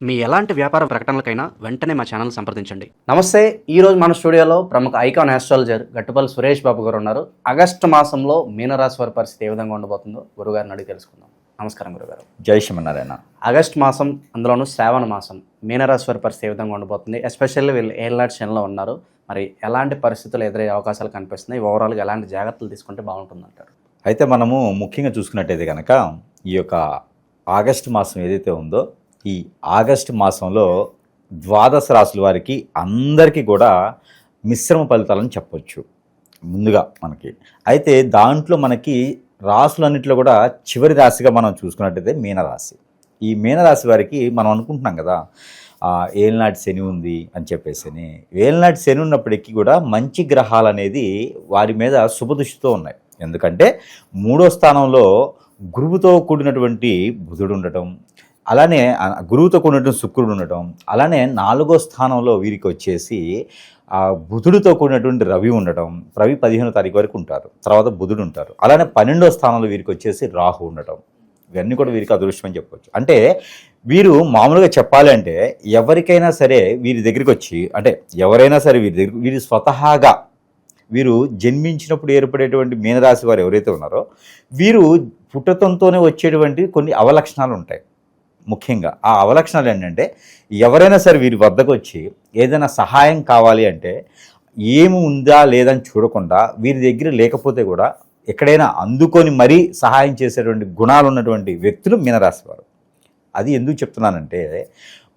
మీ ఎలాంటి వ్యాపార ప్రకటనలకైనా వెంటనే మా ఛానల్ సంప్రదించండి. నమస్తే. ఈరోజు మన స్టూడియోలో ప్రముఖ ఐకాన్ ఆస్ట్రాలజర్ గట్టుపల్లి సురేష్ బాబు గారు ఉన్నారు. ఆగస్టు మాసంలో మీనరాశి వారి పరిస్థితి ఏ విధంగా ఉండబోతుందో గురుగారిని అడిగి తెలుసుకుందాం. నమస్కారం గురుగారు. జై శ్రీమన్నారాయణ. ఆగస్టు మాసం, అందులోనూ శ్రావణ మాసం, మీనరాశి వారి పరిస్థితి ఏ విధంగా ఉండబోతుంది? ఎస్పెషల్లీ వీళ్ళు ఏళ్ళనాటి శనిలో ఉన్నారు. మరి ఎలాంటి పరిస్థితులు ఎదురయ్యే అవకాశాలు కనిపిస్తున్నాయి? ఓవరాల్గా ఎలాంటి జాగ్రత్తలు తీసుకుంటే బాగుంటుందంటారు? అయితే మనము ముఖ్యంగా చూసుకున్నట్టయితే కనుక ఈ యొక్క ఆగస్టు మాసం ఏదైతే ఉందో, ఈ ఆగస్టు మాసంలో ద్వాదశ రాశుల వారికి అందరికీ కూడా మిశ్రమ ఫలితాలని చెప్పొచ్చు ముందుగా మనకి. అయితే దాంట్లో మనకి రాశులన్నింటిలో కూడా చివరి రాశిగా మనం చూసుకున్నట్టయితే మీనరాశి. ఈ మీనరాశి వారికి మనం అనుకుంటున్నాం కదా ఏలినాటి శని ఉంది అని చెప్పేసి. ఏలినాటి శని ఉన్నప్పటికీ కూడా మంచి గ్రహాలు అనేది వారి మీద శుభదృష్టితో ఉన్నాయి. ఎందుకంటే 3వ స్థానంలో గురువుతో కూడినటువంటి బుధుడు ఉండటం, అలానే గురువుతో కూడినటువంటి శుక్రుడు ఉండటం, అలానే 4వ స్థానంలో వీరికి వచ్చేసి బుధుడితో కూడినటువంటి రవి ఉండటం. రవి 15వ తారీఖు వరకు ఉంటారు, తర్వాత బుధుడు ఉంటారు. అలానే 12వ స్థానంలో వీరికి వచ్చేసి రాహు ఉండటం. ఇవన్నీ కూడా వీరికి అదృష్టం అని చెప్పవచ్చు. అంటే వీరు మామూలుగా చెప్పాలి అంటే ఎవరికైనా సరే వీరి దగ్గరికి వచ్చి, అంటే ఎవరైనా సరే వీరు స్వతహాగా వీరు జన్మించినప్పుడు ఏర్పడేటువంటి మీనరాశి వారు ఎవరైతే ఉన్నారో వీరు పుట్టతంతోనే వచ్చేటువంటి కొన్ని అవలక్షణాలు ఉంటాయి. ముఖ్యంగా ఆ అవలక్షణాలు ఏంటంటే, ఎవరైనా సరే వీరి వద్దకు వచ్చి ఏదైనా సహాయం కావాలి అంటే ఏమి ఉందా లేదని చూడకుండా వీరి దగ్గర లేకపోతే కూడా ఎక్కడైనా అందుకొని మరీ సహాయం చేసేటువంటి గుణాలు ఉన్నటువంటి వ్యక్తులు మీనరాశి వారు. అది ఎందుకు చెప్తున్నానంటే,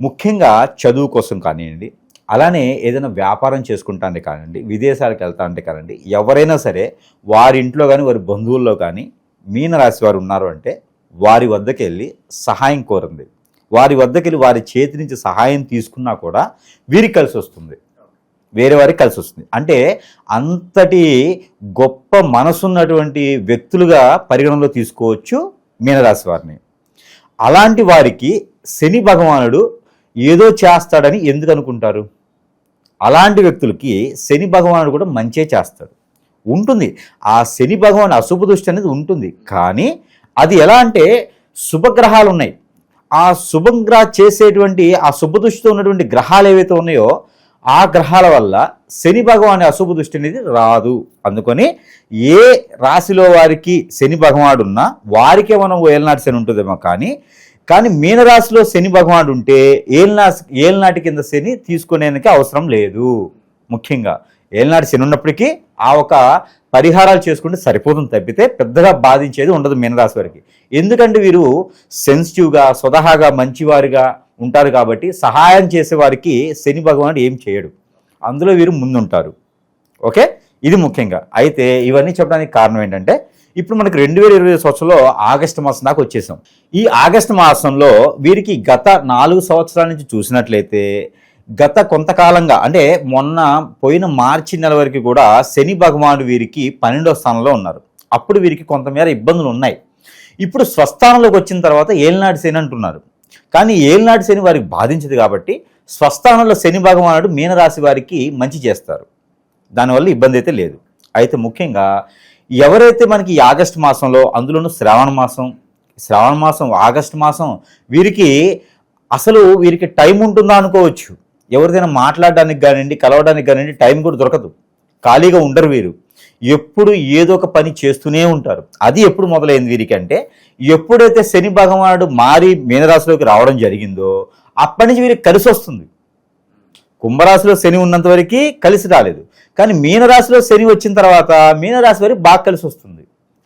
ముఖ్యంగా చదువు కోసం కానివ్వండి, అలానే ఏదైనా వ్యాపారం చేసుకుంటానికి కానివ్వండి, విదేశాలకు వెళ్తా అంటే కానివ్వండి, ఎవరైనా సరే వారి ఇంట్లో కానీ వారి బంధువుల్లో కానీ మీనరాశి వారు ఉన్నారు అంటే వారి వద్దకు వెళ్ళి సహాయం కోరింది, వారి వద్దకు వెళ్ళి వారి చేతి నుంచి సహాయం తీసుకున్నా కూడా వీరికి కలిసి వస్తుంది, వేరే వారికి కలిసి వస్తుంది. అంటే అంతటి గొప్ప మనసున్నటువంటి వ్యక్తులుగా పరిగణనలో తీసుకోవచ్చు మీనరాశి వారిని. అలాంటి వారికి శని భగవానుడు ఏదో చేస్తాడని ఎందుకు అనుకుంటారు? అలాంటి వ్యక్తులకి శని భగవానుడు కూడా మంచే చేస్తాడు. ఉంటుంది ఆ శని భగవాను అశుభ దృష్టి అనేది ఉంటుంది, కానీ అది ఎలా అంటే శుభగ్రహాలు ఉన్నాయి, ఆ శుభంగా చేసేటువంటి ఆ శుభదృష్టితో ఉన్నటువంటి గ్రహాలు ఏవైతే ఉన్నాయో ఆ గ్రహాల వల్ల శని భగవాని అశుభ దృష్టి అనేది రాదు. అందుకని ఏ రాశిలో వారికి శని భగవానుడు ఉన్నా వారికే మనం ఏలనాటి శని ఉంటుందేమో, కానీ మీనరాశిలో శని భగవానుడు ఉంటే ఏలనాటి కింద శని తీసుకునేందుకు అవసరం లేదు. ముఖ్యంగా ఏలనాటి శని ఉన్నప్పటికీ ఆ ఒక పరిహారాలు చేసుకుంటే సరిపోతుంది తప్పితే పెద్దగా బాధించేది ఉండదు మీనరాశి వారికి. ఎందుకంటే వీరు సెన్సిటివ్గా స్వతహాగా మంచివారిగా ఉంటారు కాబట్టి సహాయం చేసేవారికి శని భగవానుడు ఏం చేయడు, అందులో వీరు ముందుంటారు. ఓకే, ఇది ముఖ్యంగా. అయితే ఇవన్నీ చెప్పడానికి కారణం ఏంటంటే, ఇప్పుడు మనకి 2020 సంవత్సరంలో ఆగస్టు మాసం దాకా వచ్చేసాం. ఈ ఆగస్టు మాసంలో వీరికి గత 4 సంవత్సరాల నుంచి చూసినట్లయితే గత కొంతకాలంగా, అంటే మొన్న పోయిన మార్చి నెల వరకు కూడా శని భగవానుడు వీరికి 12వ స్థానంలో ఉన్నారు. అప్పుడు వీరికి కొంతమేర ఇబ్బందులు ఉన్నాయి. ఇప్పుడు స్వస్థానంలోకి వచ్చిన తర్వాత ఏలినాటి శని అంటున్నారు, కానీ ఏలినాటి శని వారికి బాధించదు కాబట్టి స్వస్థానంలో శని భగవానుడు మీనరాశి వారికి మంచి చేస్తారు, దానివల్ల ఇబ్బంది అయితే లేదు. అయితే ముఖ్యంగా ఎవరైతే మనకి ఈ ఆగస్టు మాసంలో, అందులోనూ శ్రావణ మాసం ఆగస్టు మాసం వీరికి అసలు వీరికి టైం ఉంటుందా అనుకోవచ్చు. ఎవరిదైనా మాట్లాడడానికి కానివ్వండి, కలవడానికి కానివ్వండి టైం కూడా దొరకదు, ఖాళీగా ఉండరు వీరు. ఎప్పుడు ఏదో ఒక పని చేస్తూనే ఉంటారు. అది ఎప్పుడు మొదలైంది వీరికి అంటే, ఎప్పుడైతే శని భగవానుడు మారి మీనరాశిలోకి రావడం జరిగిందో అప్పటి నుంచి వీరికి కలిసి వస్తుంది. కుంభరాశిలో శని ఉన్నంత వరకు కలిసి రాలేదు, కానీ మీనరాశిలో శని వచ్చిన తర్వాత మీనరాశి వారికి బాగా కలిసి వస్తుంది.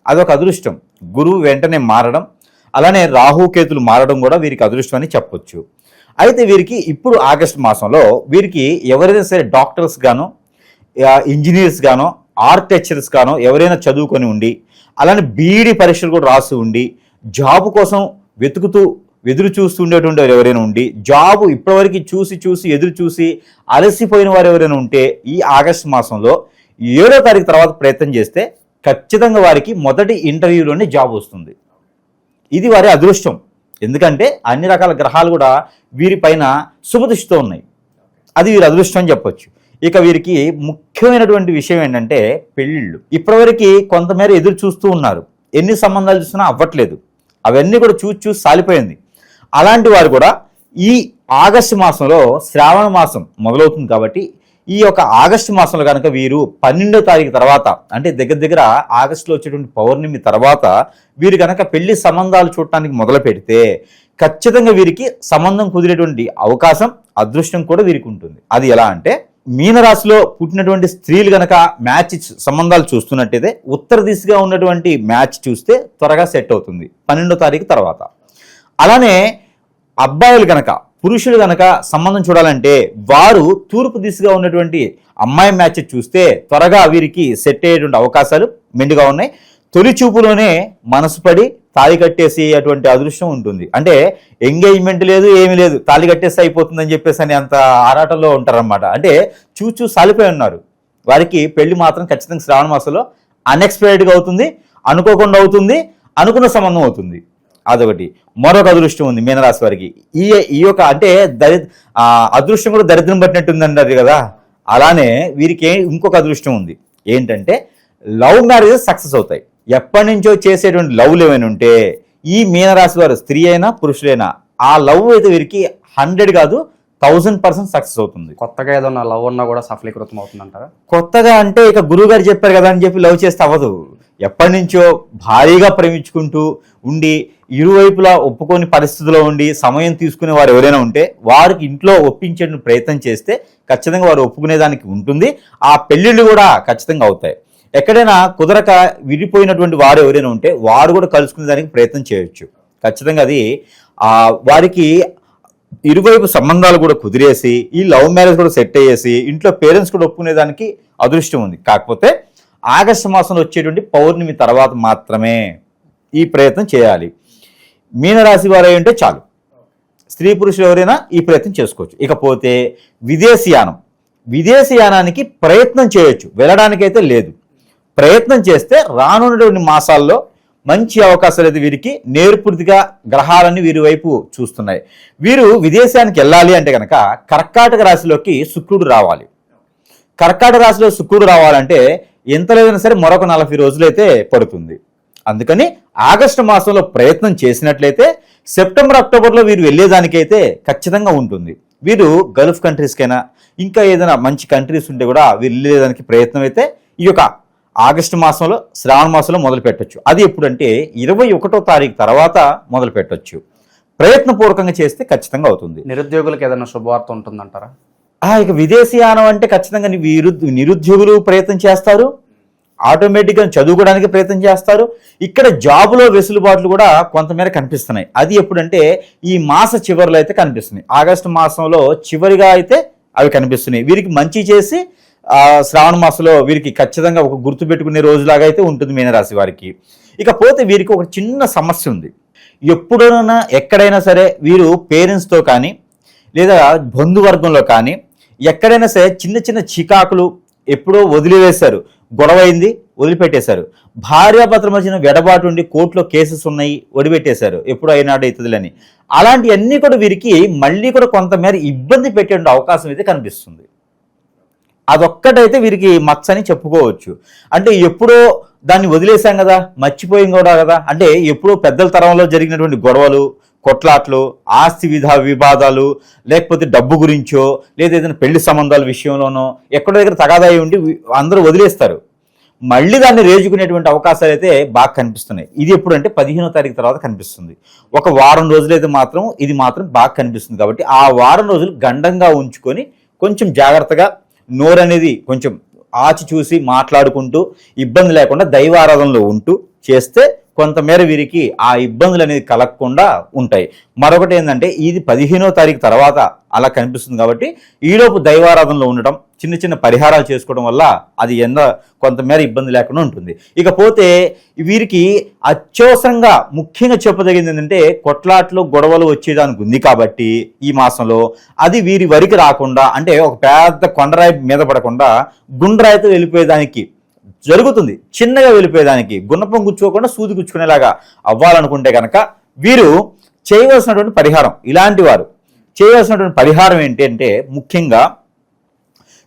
అదొక అదృష్టం. గురువు వెంటనే మారడం, అలానే రాహుకేతులు మారడం కూడా వీరికి అదృష్టం అని చెప్పొచ్చు. అయితే వీరికి ఇప్పుడు ఆగస్టు మాసంలో వీరికి ఎవరైనా సరే డాక్టర్స్ గానో, ఇంజనీర్స్ గానో, ఆర్కిటెక్చర్స్ గానో ఎవరైనా చదువుకొని ఉండి, అలానే బీఈడీ పరీక్షలు కూడా రాసి ఉండి జాబు కోసం ఎదురు చూస్తుండేటువంటి వారు ఎవరైనా ఉండి, జాబు ఇప్పటివరకు చూసి ఎదురు చూసి అలసిపోయిన వారు ఎవరైనా ఉంటే ఈ ఆగస్టు మాసంలో 7వ తారీఖు తర్వాత ప్రయత్నం చేస్తే ఖచ్చితంగా వారికి మొదటి ఇంటర్వ్యూలోనే జాబ్ వస్తుంది. ఇది వారి అదృష్టం. ఎందుకంటే అన్ని రకాల గ్రహాలు కూడా వీరిపైన శుభదృష్టితో ఉన్నాయి, అది వీరి అదృష్టం అని చెప్పొచ్చు. ఇక వీరికి ముఖ్యమైనటువంటి విషయం ఏంటంటే పెళ్ళిళ్ళు. ఇప్పటివరకు కొంతమేర ఎదురు చూస్తూ ఉన్నారు, ఎన్ని సంబంధాలు చూసినా అవ్వట్లేదు, అవన్నీ కూడా చూసి సాలిపోయింది. అలాంటి వారు కూడా ఈ ఆగస్టు మాసంలో శ్రావణ మాసం మొదలవుతుంది కాబట్టి ఈ యొక్క ఆగస్టు మాసంలో కనుక వీరు 12వ తారీఖు తర్వాత అంటే దగ్గర ఆగస్టులో వచ్చేటువంటి పౌర్ణమి తర్వాత వీరు కనుక పెళ్లి సంబంధాలు చూడటానికి మొదలు పెడితే ఖచ్చితంగా వీరికి సంబంధం కుదిరేటువంటి అవకాశం, అదృష్టం కూడా వీరికి ఉంటుంది. అది ఎలా అంటే, మీనరాశిలో పుట్టినటువంటి స్త్రీలు కనుక మ్యాచ్ సంబంధాలు చూస్తున్నట్టయితే ఉత్తర దిశగా ఉన్నటువంటి మ్యాచ్ చూస్తే త్వరగా సెట్ అవుతుంది 12వ తారీఖు తర్వాత. అలానే అబ్బాయిలు కనుక, పురుషులు కనుక సంబంధం చూడాలంటే వారు తూర్పు దిశగా ఉన్నటువంటి అమ్మాయి మ్యాచ్ చూస్తే త్వరగా వీరికి సెట్ అయ్యేటువంటి అవకాశాలు మెండుగా ఉన్నాయి. తొలి చూపులోనే మనసు పడి తాళి కట్టేసి అటువంటి అదృష్టం ఉంటుంది. అంటే ఎంగేజ్మెంట్ లేదు, ఏమీ లేదు, తాళి కట్టేస్తే అయిపోతుందని చెప్పేసి అని అంత ఆరాటంలో ఉంటారన్నమాట. అంటే చూచూ సాలిపోయి ఉన్నారు. వారికి పెళ్లి మాత్రం ఖచ్చితంగా శ్రావణ మాసంలో అన్ఎక్స్పెక్టెడ్గా అవుతుంది, అనుకోకుండా అవుతుంది, అనుకున్న సంబంధం అవుతుంది. అదొకటి. మరొక అదృష్టం ఉంది మీనరాశి వారికి. ఈ యొక్క అంటే అదృష్టం కూడా దరిద్రం పట్టినట్టుంది అంటారు కదా, అలానే వీరికి ఇంకొక అదృష్టం ఉంది. ఏంటంటే లవ్ మ్యారేజెస్ సక్సెస్ అవుతాయి. ఎప్పటి నుంచో చేసేటువంటి లవ్లు ఏమైనా ఉంటే ఈ మీనరాశి వారు, స్త్రీ అయినా పురుషులైనా, ఆ లవ్ అయితే వీరికి 100 కాదు 1000% సక్సెస్ అవుతుంది. కొత్తగా ఏదన్నా లవ్ ఉన్నా కూడా సఫలీకృతం అవుతుందంటారా? కొత్తగా అంటే ఇక గురువు గారు చెప్పారు కదా అని చెప్పి లవ్ చేస్తే అవ్వదు. ఎప్పటి నుంచో భారీగా ప్రేమించుకుంటూ ఉండి ఇరువైపులా ఒప్పుకొని పరిస్థితిలో ఉండి సమయం తీసుకునే వారు ఎవరైనా ఉంటే వారికి ఇంట్లో ఒప్పించే ప్రయత్నం చేస్తే ఖచ్చితంగా వారు ఒప్పుకునేదానికి ఉంటుంది. ఆ పెళ్ళిళ్ళు కూడా ఖచ్చితంగా అవుతాయి. ఎక్కడైనా కుదరక విడిపోయినటువంటి వారు ఎవరైనా ఉంటే వారు కూడా కలుసుకునే దానికి ప్రయత్నం చేయొచ్చు. ఖచ్చితంగా అది వారికి ఇరువైపు సంబంధాలు కూడా కుదిరేసి ఈ లవ్ మ్యారేజ్ కూడా సెట్ అయ్యేసి ఇంట్లో పేరెంట్స్ కూడా ఒప్పుకునేదానికి అదృష్టం ఉంది. కాకపోతే ఆగస్టు మాసంలో వచ్చేటువంటి పౌర్ణమి తర్వాత మాత్రమే ఈ ప్రయత్నం చేయాలి. మీనరాశి వారు అయి ఉంటే చాలు, స్త్రీ పురుషులు ఎవరైనా ఈ ప్రయత్నం చేసుకోవచ్చు. ఇకపోతే విదేశీయానానికి ప్రయత్నం చేయొచ్చు, వెళ్ళడానికైతే లేదు. ప్రయత్నం చేస్తే రానున్నటువంటి మాసాల్లో మంచి అవకాశాలు అయితే వీరికి నేర్పూర్తిగా గ్రహాలన్నీ వీరి వైపు చూస్తున్నాయి. వీరు విదేశానికి వెళ్ళాలి అంటే కనుక కర్కాటక రాశిలోకి శుక్రుడు రావాలి. కర్కాటక రాశిలో శుక్రుడు రావాలంటే ఎంత లేదైనా సరే మరొక 40 రోజులైతే పడుతుంది. అందుకని ఆగస్టు మాసంలో ప్రయత్నం చేసినట్లయితే సెప్టెంబర్ అక్టోబర్లో వీరు వెళ్ళేదానికైతే ఖచ్చితంగా ఉంటుంది. వీరు గల్ఫ్ కంట్రీస్కైనా ఇంకా ఏదైనా మంచి కంట్రీస్ ఉంటే కూడా వీరు వెళ్ళేదానికి ప్రయత్నం అయితే ఈ యొక్క ఆగస్టు మాసంలో శ్రావణ మాసంలో మొదలు పెట్టొచ్చు. అది ఎప్పుడంటే 21వ తారీఖు తర్వాత మొదలు పెట్టొచ్చు. ప్రయత్నపూర్వకంగా చేస్తే ఖచ్చితంగా అవుతుంది. నిరుద్యోగులకు ఏదైనా శుభవార్త ఉంటుందంటారా? ఇక విదేశీయానం అంటే ఖచ్చితంగా నిరుద్యోగులు ప్రయత్నం చేస్తారు, ఆటోమేటిక్గా చదువుకోవడానికి ప్రయత్నం చేస్తారు. ఇక్కడ జాబులో వెసులుబాట్లు కూడా కొంతమేర కనిపిస్తున్నాయి. అది ఎప్పుడంటే ఈ మాస చివరిలో అయితే కనిపిస్తున్నాయి. ఆగస్టు మాసంలో చివరిగా అయితే అవి కనిపిస్తున్నాయి. వీరికి మంచి చేసి శ్రావణ మాసంలో వీరికి ఖచ్చితంగా ఒక గుర్తుపెట్టుకునే రోజులాగా అయితే ఉంటుంది మీనరాశి వారికి. ఇకపోతే వీరికి ఒక చిన్న సమస్య ఉంది. ఎప్పుడైనా ఎక్కడైనా సరే వీరు పేరెంట్స్తో కానీ లేదా బంధువర్గంలో కానీ ఎక్కడైనా సరే చిన్న చిన్న చికాకులు ఎప్పుడో వదిలివేశారు, గొడవ అయింది, వదిలిపెట్టేశారు. భార్యాభర్తల మధ్యన వెడబాటు ఉండి కోర్టులో కేసెస్ ఉన్నాయి, వదిలిపెట్టేశారు, ఎప్పుడు అయినాడు అవుతుందిలని. అలాంటివన్నీ కూడా వీరికి మళ్ళీ కూడా కొంతమేర ఇబ్బంది పెట్టే అవకాశం అయితే కనిపిస్తుంది. అదొక్కటైతే వీరికి మచ్చ అని చెప్పుకోవచ్చు. అంటే ఎప్పుడో దాన్ని వదిలేసాం కదా, మర్చిపోయాం కూడా కదా, అంటే ఎప్పుడో పెద్దల తరంలో జరిగినటువంటి గొడవలు, కొట్లాట్లు, ఆస్తి వివాదాలు, లేకపోతే డబ్బు గురించో లేదా ఏదైనా పెళ్లి సంబంధాల విషయంలోనో ఎక్కడో దగ్గర తగాదాయి ఉండి అందరూ వదిలేస్తారు. మళ్ళీ దాన్ని రేజుకునేటువంటి అవకాశాలు అయితే బాగా కనిపిస్తున్నాయి. ఇది ఎప్పుడంటే 15వ తారీఖు తర్వాత కనిపిస్తుంది. ఒక వారం రోజులైతే మాత్రం ఇది మాత్రం బాగా కనిపిస్తుంది. కాబట్టి ఆ వారం రోజులు గండంగా ఉంచుకొని కొంచెం జాగ్రత్తగా నోరు అనేది కొంచెం ఆచి చూసి మాట్లాడుకుంటూ ఇబ్బంది లేకుండా దైవారాధనలో ఉంటూ చేస్తే కొంతమేర వీరికి ఆ ఇబ్బందులు అనేది కలగకుండా ఉంటాయి. మరొకటి ఏంటంటే ఇది 15వ తారీఖు తర్వాత అలా కనిపిస్తుంది. కాబట్టి ఈలోపు దైవారాధనలో ఉండటం, చిన్న చిన్న పరిహారాలు చేసుకోవడం వల్ల అది కొంతమేర ఇబ్బంది లేకుండా ఉంటుంది. ఇకపోతే వీరికి అత్యవసరంగా ముఖ్యంగా చెప్పదగింది ఏంటంటే కొట్లాట్లు గొడవలు వచ్చేదానికి ఉంది. కాబట్టి ఈ మాసంలో అది వీరి వరకు రాకుండా, అంటే ఒక పెద్ద కొండరాయి మీద పడకుండా గుండ్రాయితో వెళ్ళిపోయేదానికి జరుగుతుంది. చిన్నగా వెళ్ళిపోయేదానికి గుణపం గుచ్చుకోకుండా సూది గుచ్చుకునేలాగా అవ్వాలనుకుంటే కనుక వీరు చేయవలసినటువంటి పరిహారం, ఇలాంటి వారు చేయవలసినటువంటి పరిహారం ఏంటి అంటే ముఖ్యంగా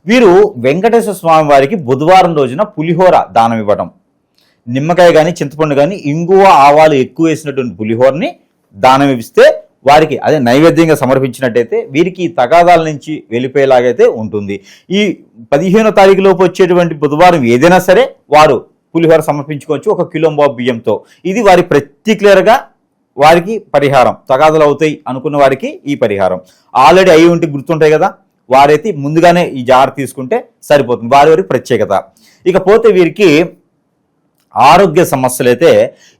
వీరు వెంకటేశ్వర స్వామి వారికి బుధవారం రోజున పులిహోర దానం ఇవ్వడం, నిమ్మకాయ కానీ చింతపండు కానీ ఇంగువ ఆవాలు ఎక్కువ వేసినటువంటి పులిహోరని దానం ఇస్తే వారికి అదే నైవేద్యంగా సమర్పించినట్టయితే వీరికి ఈ తగాదాల నుంచి వెళ్ళిపోయేలాగైతే ఉంటుంది. ఈ 15వ తారీఖు లోపు వచ్చేటువంటి బుధవారం ఏదైనా సరే వారు పులిహోర సమర్పించుకోవచ్చు 1 కిలో బియ్యంతో. ఇది వారి పర్టిక్యులర్గా వారికి పరిహారం. తగాదాలు అవుతాయి అనుకున్న వారికి ఈ పరిహారం ఆల్రెడీ అయి ఉంటే గుర్తుంటాయి కదా, వారైతే ముందుగానే ఈ జాగ్రత్త తీసుకుంటే సరిపోతుంది. వారి ప్రత్యేకత. ఇకపోతే వీరికి ఆరోగ్య సమస్యలు అయితే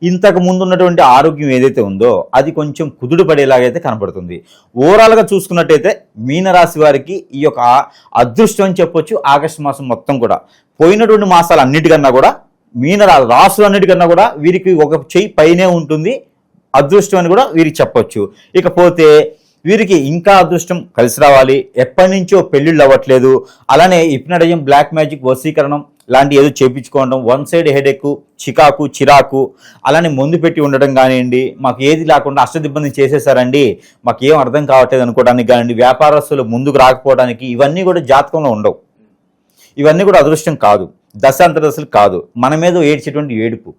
ఇంతకు ముందు ఉన్నటువంటి ఆరోగ్యం ఏదైతే ఉందో అది కొంచెం కుదుడు పడేలాగైతే కనబడుతుంది. ఓవరాల్గా చూసుకున్నట్టయితే మీనరాశి వారికి ఈ యొక్క అదృష్టం అని చెప్పొచ్చు. ఆగస్టు మాసం మొత్తం కూడా పోయినటువంటి మాసాలు అన్నిటికన్నా కూడా రాసులన్నిటికన్నా కూడా వీరికి ఒక చెయ్యి పైనే ఉంటుంది అదృష్టం అని కూడా వీరికి చెప్పొచ్చు. ఇకపోతే వీరికి ఇంకా అదృష్టం కలిసి రావాలి. ఎప్పటి నుంచో పెళ్ళిళ్ళు అవ్వట్లేదు, అలానే హిప్నటిజం, బ్లాక్ మ్యాజిక్, వశీకరణం లాంటి ఏదో చేపించుకోవడం, వన్ సైడ్ హెడేక్, చిరాకు, అలానే మందు పెట్టి ఉండడం కానివ్వండి, మాకు ఏది లేకుండా అష్టదిబ్బంది చేసేసారండి, మాకు ఏం అర్థం కావట్లేదు అనుకోవడానికి కానివ్వండి, వ్యాపారస్తులు ముందుకు రాకపోవడానికి, ఇవన్నీ కూడా జాతకంలో ఉండవు. ఇవన్నీ కూడా అదృష్టం కాదు, దశాంతరదశలు కాదు. మన మీద ఏడ్చేటువంటి ఏడుపు,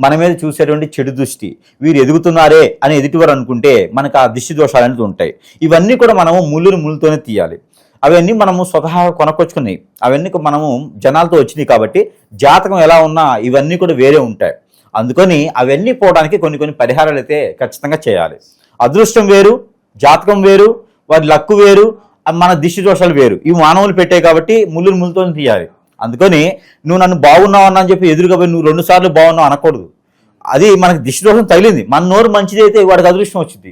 మన మీద చూసేటువంటి చెడు దృష్టి, వీరు ఎదుగుతున్నారే అని ఎదుటివారు అనుకుంటే మనకు ఆ దిష్టి దోషాలు అనేది ఉంటాయి. ఇవన్నీ కూడా మనము ముళ్ళుతోనే తీయాలి. అవన్నీ మనము స్వతహాగా కొనకొచ్చుకున్నాయి, అవన్నీ మనము జనాలతో వచ్చినాయి కాబట్టి జాతకం ఎలా ఉన్నా ఇవన్నీ కూడా వేరే ఉంటాయి. అందుకని అవన్నీ పోవడానికి కొన్ని పరిహారాలు అయితే ఖచ్చితంగా చేయాలి. అదృష్టం వేరు, జాతకం వేరు, వారి లక్కు వేరు, మన దిష్టి దోషాలు వేరు. ఇవి మానవులు పెట్టాయి కాబట్టి ముళ్ళుతోనే తీయాలి. అందుకని నువ్వు నన్ను బాగున్నావు అన్నా అని చెప్పి ఎదురుగా పోయి నువ్వు 2 సార్లు బాగున్నావు అనకూడదు. అది మనకి దిష్టి దోషం తగిలింది, మన నోరు మంచిది అయితే వాడికి అదృష్టం వచ్చింది.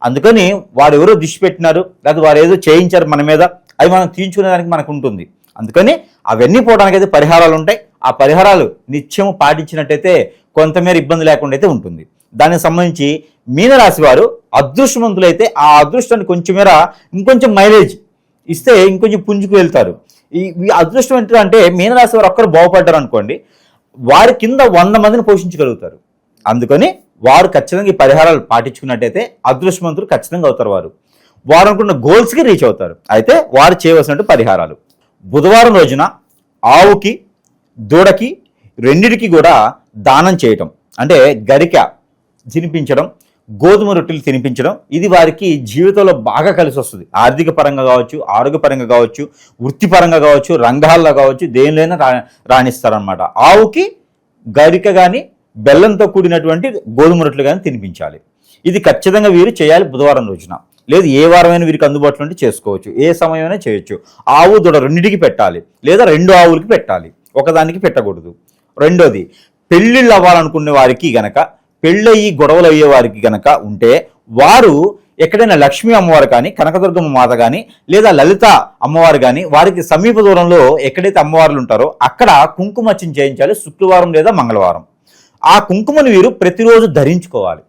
అందుకని వాడు ఎవరో దిష్టి పెట్టినారు, లేదా వారు ఏదో చేయించారు మన మీద, అవి మనం తీర్చుకునేదానికి మనకు ఉంటుంది. అందుకని అవన్నీ పోవడానికి అయితే పరిహారాలు ఉంటాయి. ఆ పరిహారాలు నిత్యము పాటించినట్టయితే కొంతమేర ఇబ్బంది లేకుండా అయితే ఉంటుంది. దానికి సంబంధించి మీనరాశి వారు అదృష్టవంతులైతే ఆ అదృష్టాన్ని కొంచెమేర ఇంకొంచెం మైలేజ్ ఇస్తే ఇంకొంచెం పుంజుకు వెళ్తారు. ఈ అదృష్టం అంటే మీనరాశి వారు ఒక్కరు బాగుపడ్డారు అనుకోండి, వారి కింద 100 మందిని పోషించగలుగుతారు. అందుకని వారు ఖచ్చితంగా ఈ పరిహారాలు పాటించుకున్నట్టయితే అదృష్టవంతులు ఖచ్చితంగా అవుతారు. వారు అనుకున్న గోల్స్కి రీచ్ అవుతారు. అయితే వారు చేయవలసినట్టు పరిహారాలు: బుధవారం రోజున ఆవుకి, దూడకి రెండిటికి కూడా దానం చేయటం, అంటే గరిక తినిపించడం, గోధుమ రొట్టెలు తినిపించడం. ఇది వారికి జీవితంలో బాగా కలిసి వస్తుంది. ఆర్థిక పరంగా కావచ్చు, ఆరోగ్యపరంగా కావచ్చు, వృత్తిపరంగా కావచ్చు, రంగాల్లో కావచ్చు, దేనిలోనైనా రాణిస్తారనమాట. ఆవుకి గరిక కానీ బెల్లంతో కూడినటువంటి గోధుమ రొట్టెలు కానీ తినిపించాలి. ఇది ఖచ్చితంగా వీరు చేయాలి బుధవారం రోజున. లేదు ఏ వారమైనా వీరికి అందుబాటులో ఉంటే చేసుకోవచ్చు, ఏ సమయమైనా చేయొచ్చు. ఆవు, దూడ రెండింటికి పెట్టాలి, లేదా 2 ఆవులకి పెట్టాలి, ఒకదానికి పెట్టకూడదు. రెండోది, పెళ్ళిళ్ళు అవ్వాలనుకునే వారికి గనక, పెళ్ళయి గొడవలు అయ్యే వారికి గనక ఉంటే వారు ఎక్కడైనా లక్ష్మీ అమ్మవారు కానీ, కనకదుర్గమ్మ మాత కానీ, లేదా లలిత అమ్మవారు కానీ, వారికి సమీప దూరంలో ఎక్కడైతే అమ్మవార్లు ఉంటారో అక్కడ కుంకుమర్చన చేయించాలి, శుక్రవారం లేదా మంగళవారం. ఆ కుంకుమను వీరు ప్రతిరోజు ధరించుకోవాలి.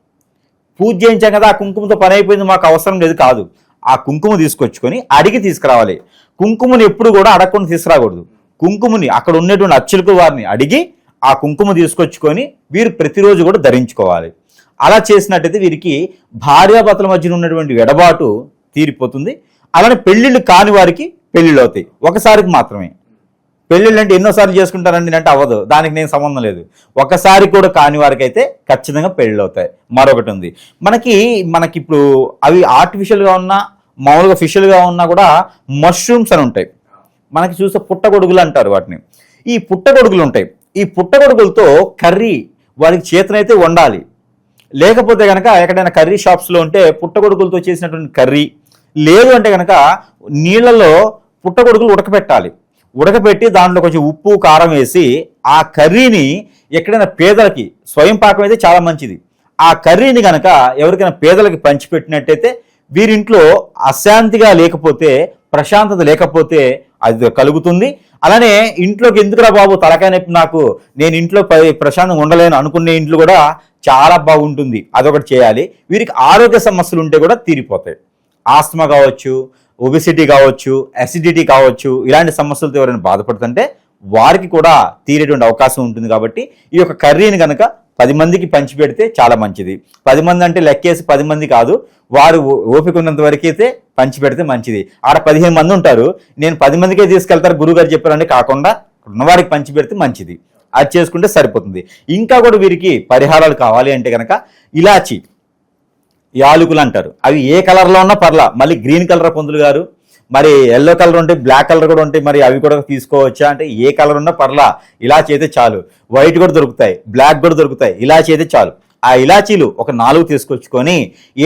పూజ చేయించాం కదా, ఆ కుంకుమతో పని అయిపోయింది, మాకు అవసరం లేదు కాదు. ఆ కుంకుమ తీసుకొచ్చుకొని అడిగి తీసుకురావాలి. కుంకుమని ఎప్పుడు కూడా అడగకుండా తీసుకురాకూడదు. కుంకుమని అక్కడ ఉన్నటువంటి అర్చకుల వారిని అడిగి ఆ కుంకుమ తీసుకొచ్చుకొని వీరు ప్రతిరోజు కూడా ధరించుకోవాలి. అలా చేసినట్టయితే వీరికి భార్యాభర్తల మధ్యన ఉన్నటువంటి ఎడబాటు తీరిపోతుంది. అలానే పెళ్ళిళ్ళు కాని వారికి పెళ్ళిళ్ళు అవుతాయి, ఒకసారికి మాత్రమే. పెళ్ళిళ్ళు అంటే ఎన్నోసార్లు చేసుకుంటారండి అంటే అవ్వదు, దానికి నేను సంబంధం లేదు. ఒకసారి కూడా కాని వారికి అయితే ఖచ్చితంగా పెళ్ళిళ్ళు అవుతాయి. మరొకటి ఉంది, మనకి ఇప్పుడు అవి ఆర్టిఫిషియల్గా ఉన్నా మామూలుగా ఫిషియల్గా ఉన్నా కూడా మష్రూమ్స్ అని ఉంటాయి. మనకి చూస్తే పుట్టగొడుగులు అంటారు వాటిని. ఈ పుట్టగొడుగులు ఉంటాయి. ఈ పుట్టగొడుగులతో కర్రీ వారికి చేతనైతే వండాలి. లేకపోతే కనుక ఎక్కడైనా కర్రీ షాప్స్లో ఉంటే పుట్టగొడుగులతో చేసినటువంటి కర్రీ, లేదు అంటే కనుక నీళ్ళలో పుట్టగొడుగులు ఉడకపెట్టి దాంట్లో కొంచెం ఉప్పు, కారం వేసి ఆ కర్రీని ఎక్కడైనా పేదలకి, స్వయం పాకం అయితే చాలా మంచిది, ఆ కర్రీని కనుక ఎవరికైనా పేదలకి పంచిపెట్టినట్టయితే వీరింట్లో అశాంతిగా లేకపోతే, ప్రశాంతత లేకపోతే అది కలుగుతుంది. అలానే ఇంట్లోకి ఎందుకురా బాబు తలకాయ నొప్పి నాకు, నేను ఇంట్లో ప్రశాంతంగా ఉండలేను అనుకునే ఇంట్లో కూడా చాలా బాగుంటుంది. అదొకటి చేయాలి. వీరికి ఆరోగ్య సమస్యలు ఉంటే కూడా తీరిపోతాయి. ఆస్తమా కావచ్చు, ఒబిసిటీ కావచ్చు, అసిడిటీ కావచ్చు, ఇలాంటి సమస్యలతో ఎవరైనా బాధపడుతుంటే వారికి కూడా తీరేటువంటి అవకాశం ఉంటుంది. కాబట్టి ఈ యొక్క కర్రీని కనుక 10 మందికి పంచిపెడితే చాలా మంచిది. 10 మంది అంటే లెక్కేసి 10 మంది కాదు, వారు ఓపిక ఉన్నంత వరకు అయితే పంచిపెడితే మంచిది. ఆడ 15 మంది ఉంటారు, నేను 10 మందికే తీసుకెళ్తారు గురువుగారు చెప్పారని కాకుండా ఉన్నవారికి పంచిపెడితే మంచిది. అది చేసుకుంటే సరిపోతుంది. ఇంకా కూడా వీరికి పరిహారాలు కావాలి అంటే కనుక యాలకులు అంటారు. అవి ఏ కలర్లో ఉన్నా పర్లా. మళ్ళీ గ్రీన్ కలర్ పంతులు గారు, మరి ఎల్లో కలర్ ఉంటాయి, బ్లాక్ కలర్ కూడా ఉంటాయి, మరి అవి కూడా తీసుకోవచ్చా అంటే ఏ కలర్ ఉన్నా పర్లా, ఇలాచీ అయితే చాలు. వైట్ కూడా దొరుకుతాయి, బ్లాక్ కూడా దొరుకుతాయి, ఇలాచీ అయితే చాలు. ఆ ఇలాచీలు ఒక 4 తీసుకొచ్చుకొని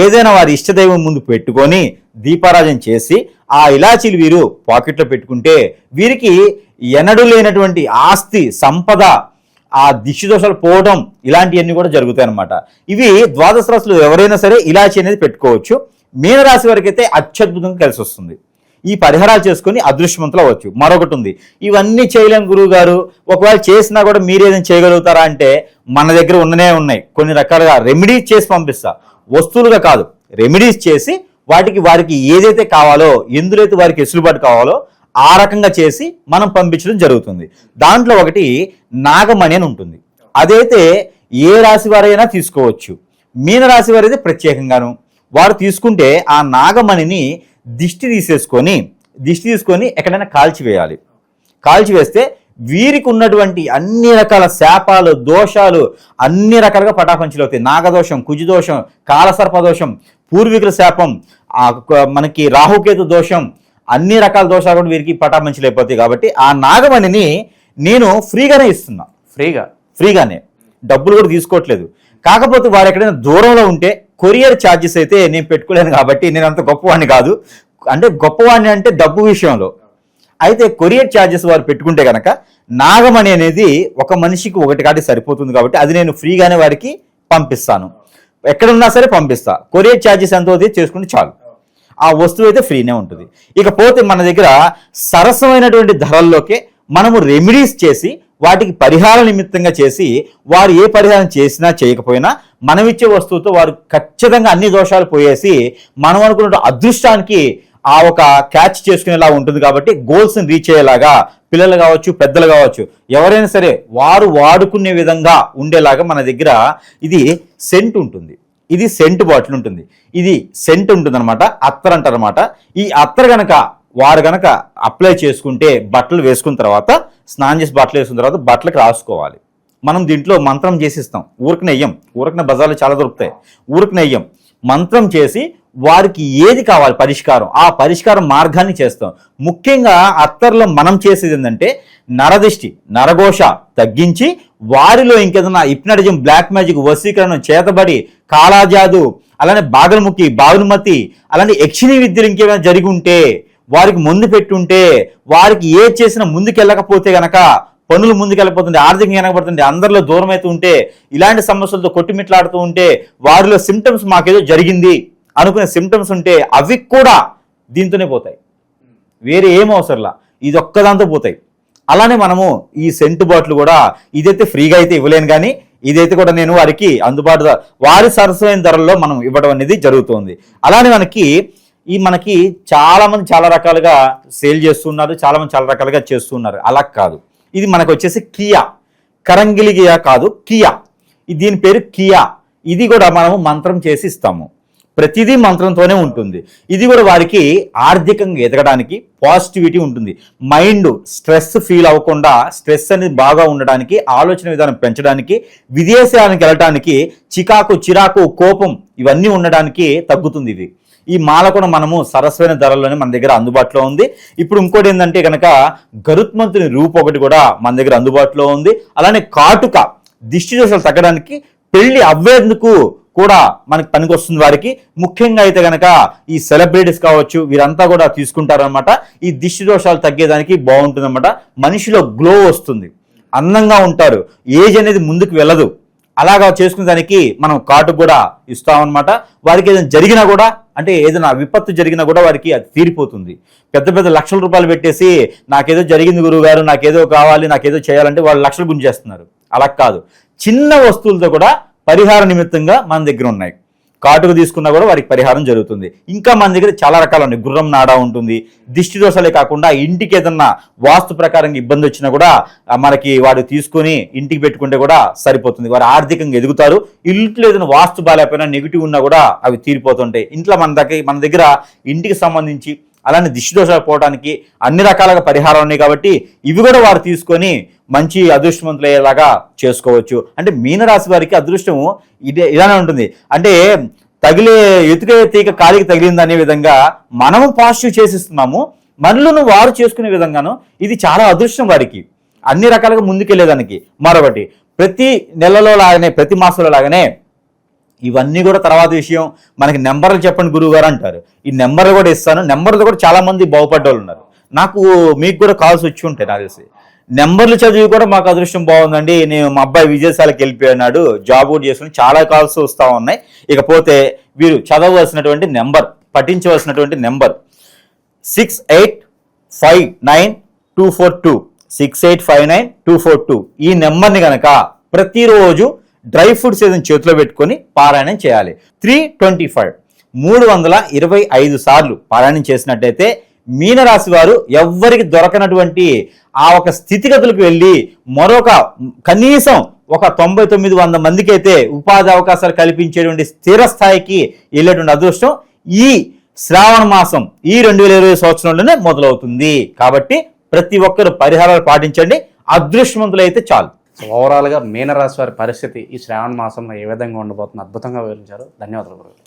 ఏదైనా వారి ఇష్టదైవం ముందు పెట్టుకొని దీపారాజన చేసి ఆ ఇలాచీలు వీరు పాకెట్లో పెట్టుకుంటే వీరికి ఎన్నడూ లేనటువంటి ఆస్తి సంపద, ఆ దిష్టి దోషాలు పోవడం, ఇలాంటివన్నీ కూడా జరుగుతాయి అన్నమాట. ఇవి ద్వాదశ రాశులు ఎవరైనా సరే ఇలాచీ అనేది పెట్టుకోవచ్చు. మీనరాశి వారికి అయితే అత్యద్భుతంగా కలిసి వస్తుంది. ఈ పరిహారాలు చేసుకుని అదృష్టవంతులు అవ్వచ్చు. మరొకటి ఉంది, ఇవన్నీ చేయలేం గురువు గారు, ఒకవేళ చేసినా కూడా మీరేదైనా చేయగలుగుతారా అంటే మన దగ్గర ఉన్నాయి. కొన్ని రకాలుగా రెమెడీస్ చేసి పంపిస్తా, వస్తువులుగా కాదు, రెమెడీస్ చేసి వారికి ఏదైతే కావాలో, ఎందులో అయితే వారికి వెసులుబాటు కావాలో ఆ రకంగా చేసి మనం పంపించడం జరుగుతుంది. దాంట్లో ఒకటి నాగమణి అని ఉంటుంది. అదైతే ఏ రాశి వారైనా తీసుకోవచ్చు. మీనరాశి వారైతే ప్రత్యేకంగాను వారు తీసుకుంటే ఆ నాగమణిని దిష్టి తీసుకొని ఎక్కడైనా కాల్చివేయాలి. కాల్చివేస్తే వీరికి ఉన్నటువంటి అన్ని రకాల శాపాలు, దోషాలు అన్ని రకాలుగా పటాపంచలు అవుతాయి. నాగదోషం, కుజదోషం, కాలసర్పదోషం, పూర్వీకుల శాపం, మనకి రాహుకేతు దోషం, అన్ని రకాల దోషాలు కూడా వీరికి పటాపంచలు అయిపోతాయి. కాబట్టి ఆ నాగమణిని నేను ఫ్రీగానే ఇస్తున్నా. ఫ్రీగానే, డబ్బులు కూడా తీసుకోవట్లేదు. కాకపోతే వారు ఎక్కడైనా దూరంలో ఉంటే కొరియర్ ఛార్జెస్ అయితే నేను పెట్టుకోలేను. కాబట్టి నేను అంత గొప్పవాడిని కాదు, అంటే గొప్పవాడిని అంటే డబ్బు విషయంలో. అయితే కొరియర్ ఛార్జెస్ వారు పెట్టుకుంటే కనుక నాగమణి అనేది ఒక మనిషికి ఒకటి కాటి సరిపోతుంది. కాబట్టి అది నేను ఫ్రీగానే వారికి పంపిస్తాను. ఎక్కడున్నా సరే పంపిస్తా. కొరియర్ ఛార్జెస్ ఎంత అవుతుంది చేసుకుంటే చాలు. ఆ వస్తువు అయితే ఫ్రీనే ఉంటుంది. ఇకపోతే మన దగ్గర సరసమైనటువంటి ధరల్లోకే మనము రెమెడీస్ చేసి వాటికి పరిహార నిమిత్తంగా చేసి వారు ఏ పరిహారం చేసినా చేయకపోయినా మనం ఇచ్చే వస్తువుతో వారు ఖచ్చితంగా అన్ని దోషాలు పోయేసి మనం అనుకున్న అదృష్టానికి ఆ ఒక క్యాచ్ చేసుకునేలా ఉంటుంది. కాబట్టి గోల్స్ని రీచ్ అయ్యేలాగా పిల్లలు కావచ్చు, పెద్దలు కావచ్చు, ఎవరైనా సరే వారు వాడుకునే విధంగా ఉండేలాగా మన దగ్గర ఇది సెంట్ ఉంటుంది. ఇది సెంట్ బాటిల్ ఉంటుంది. ఇది సెంట్ ఉంటుంది అనమాట, అత్తర్ అంటారు అనమాట. ఈ అత్తర్ గనక వారు గనక అప్లై చేసుకుంటే బట్టలు వేసుకున్న తర్వాత, స్నానం చేసి బట్టలు వేసుకున్న తర్వాత బట్టలకు రాసుకోవాలి. మనం దీంట్లో మంత్రం చేసిస్తాం. ఊరకనే బజార్లో చాలా దొరుకుతాయి. ఊరకనెయ్యం మంత్రం చేసి వారికి ఏది కావాలి పరిష్కారం, ఆ పరిష్కారం మార్గాన్ని చేస్తాం. ముఖ్యంగా అత్తర్లో మనం చేసేది ఏంటంటే నరదిష్టి, నరఘోష తగ్గించి వారిలో ఇంకేదన్నా హిప్నటిజం, బ్లాక్ మ్యాజిక్, వశీకరణం, చేతబడి, కాళాజాదు, అలానే బాగలముఖి, బాగునుమతి, అలానే యక్షిణీ విద్యలు ఇంకేమైనా జరిగి ఉంటే వారికి ముందు పెట్టుంటే, వారికి ఏ చేసినా ముందుకెళ్ళకపోతే గనక పనులు ముందుకెళ్ళిపోతుంది, ఆర్థికంగా వెనకబడుతుంది, అందరిలో దూరం అవుతూ ఉంటే, ఇలాంటి సమస్యలతో కొట్టుమిట్లాడుతూ ఉంటే, వారిలో సిమ్టమ్స్ మాకేదో జరిగింది అనుకునే సిమ్టమ్స్ ఉంటే అవి కూడా దీంతోనే పోతాయి. వేరే ఏం అవసరంలా, ఇది ఒక్కదాంతో పోతాయి. అలానే మనము ఈ సెంటు బాటిల్ కూడా ఇదైతే ఫ్రీగా అయితే ఇవ్వలేను, కానీ ఇదైతే కూడా నేను వారికి అందుబాటులో వారి సరసమైన ధరల్లో మనం ఇవ్వడం అనేది జరుగుతుంది. అలానే మనకి చాలా మంది చాలా రకాలుగా సేల్ చేస్తున్నారు, చాలా మంది చాలా రకాలుగా చేస్తున్నారు. అలా కాదు, ఇది మనకు వచ్చేసి కియా, కరంగిలి కియా కాదు, కియా. దీని పేరు కియా. ఇది కూడా మనము మంత్రం చేసి ఇస్తాము. ప్రతిదీ మంత్రంతోనే ఉంటుంది. ఇది కూడా వారికి ఆర్థికంగా ఎదగడానికి పాజిటివిటీ ఉంటుంది. మైండ్ స్ట్రెస్ ఫీల్ అవ్వకుండా, స్ట్రెస్ అనేది బాగా ఉండడానికి, ఆలోచన విధానం పెంచడానికి, విదేశాలకు వెళ్ళడానికి, చిరాకు, కోపం ఇవన్నీ ఉండడానికి తగ్గుతుంది ఇది. ఈ మాల కూడా మనము సరసమైన ధరల్లోనే మన దగ్గర అందుబాటులో ఉంది. ఇప్పుడు ఇంకోటి ఏంటంటే కనుక గరుత్మంతుని రూపు ఒకటి కూడా మన దగ్గర అందుబాటులో ఉంది. అలానే కాటుక, దిష్టి దోషాలు తగ్గడానికి, పెళ్లి అవ్వేందుకు కూడా మనకి పనికి వస్తుంది వారికి. ముఖ్యంగా అయితే కనుక ఈ సెలబ్రిటీస్ కావచ్చు, వీరంతా కూడా తీసుకుంటారనమాట. ఈ దిష్టి దోషాలు తగ్గేదానికి బాగుంటుంది అనమాట. మనిషిలో గ్లో వస్తుంది, అందంగా ఉంటారు, ఏజ్ అనేది ముందుకు వెళ్ళదు. అలాగా చేసుకునే దానికి మనం కాటుకు కూడా ఇస్తామన్నమాట. వారికి ఏదైనా జరిగినా కూడా, అంటే ఏదైనా విపత్తు జరిగినా కూడా వారికి అది తీరిపోతుంది. పెద్ద లక్షల రూపాయలు పెట్టేసి నాకేదో జరిగింది గురువు గారు, నాకేదో కావాలి, నాకేదో చేయాలంటే వాళ్ళు లక్షలు గుంజేస్తున్నారు. అలా కాదు, చిన్న వస్తువులతో కూడా పరిహార నిమిత్తంగా మన దగ్గర ఉన్నాయి. కాటుకు తీసుకున్నా కూడా వారికి పరిహారం జరుగుతుంది. ఇంకా మన దగ్గర చాలా రకాలు ఉన్నాయి. గుర్రం నాడా ఉంటుంది. దిష్టి దోషాలే కాకుండా ఇంటికి ఏదన్నా వాస్తు ప్రకారంగా ఇబ్బంది వచ్చినా కూడా మనకి వాడు తీసుకొని ఇంటికి పెట్టుకుంటే కూడా సరిపోతుంది. వారు ఆర్థికంగా ఎదుగుతారు. ఇంట్లో ఏదైనా వాస్తు బాగాలేకపోయినా, నెగిటివ్ ఉన్నా కూడా అవి తీరిపోతుంటాయి. ఇంట్లో మన దగ్గర ఇంటికి సంబంధించి అలానే దిష్టి దోషాలు పోవడానికి అన్ని రకాలుగా పరిహారాలు ఉన్నాయి. కాబట్టి ఇవి కూడా వారు తీసుకొని మంచి అదృష్టవంతులు అయ్యేలాగా చేసుకోవచ్చు. అంటే మీనరాశి వారికి అదృష్టం ఇలానే ఉంటుంది. అంటే తగిలే ఎతుకే తీగ కాలికి తగిలింది అనే విధంగా మనము పాజిటివ్ చేసిస్తున్నాము, మనలను వారు చేసుకునే విధంగాను ఇది చాలా అదృష్టం వారికి అన్ని రకాలుగా ముందుకెళ్లేదానికి. మరొకటి, ప్రతి నెలలో లాగానే ప్రతి మాసంలో లాగానే ఇవన్నీ కూడా తర్వాత విషయం, మనకి నెంబర్లు చెప్పండి గురువు గారు అంటారు. ఈ నెంబర్లు కూడా ఇస్తాను. నెంబర్లు కూడా చాలా మంది బాగుపడ్డ వాళ్ళు ఉన్నారు. మీకు కూడా కాల్స్ వచ్చి ఉంటాయి నాకు తెలిసి. నెంబర్లు చదివి కూడా మాకు అదృష్టం బాగుందండి, నేను మా అబ్బాయి విజయశాలకి వెళ్ళిపోయినాడు, జాబ్ కూడా చేసుకుని, చాలా కాల్స్ వస్తూ ఉన్నాయి. ఇకపోతే వీరు చదవవలసినటువంటి నెంబర్, పఠించవలసినటువంటి నెంబర్ 68592422 68592422. ఈ నెంబర్ని కనుక ప్రతిరోజు డ్రై ఫ్రూట్స్ ఏదైనా చేతిలో పెట్టుకొని పారాయణం చేయాలి. 325 సార్లు పారాయణం చేసినట్టయితే మీనరాశి వారు ఎవ్వరికి దొరకనటువంటి ఆ ఒక స్థితిగతులకు వెళ్ళి మరొక కనీసం ఒక 99-100 మందికి అయితే ఉపాధి అవకాశాలు కల్పించేటువంటి స్థిర స్థాయికి వెళ్ళేటువంటి అదృష్టం ఈ శ్రావణ మాసం, ఈ 2020 సంవత్సరంలోనే మొదలవుతుంది. కాబట్టి ప్రతి ఒక్కరు పరిహారాలు పాటించండి, అదృష్టవంతులు అయితే చాలు. సో ఓవరాల్గా మీనరాశి వారి పరిస్థితి ఈ శ్రావణ మాసంలో ఏ విధంగా ఉండబోతుంది అద్భుతంగా వివరించారు. ధన్యవాదాలు గురువు.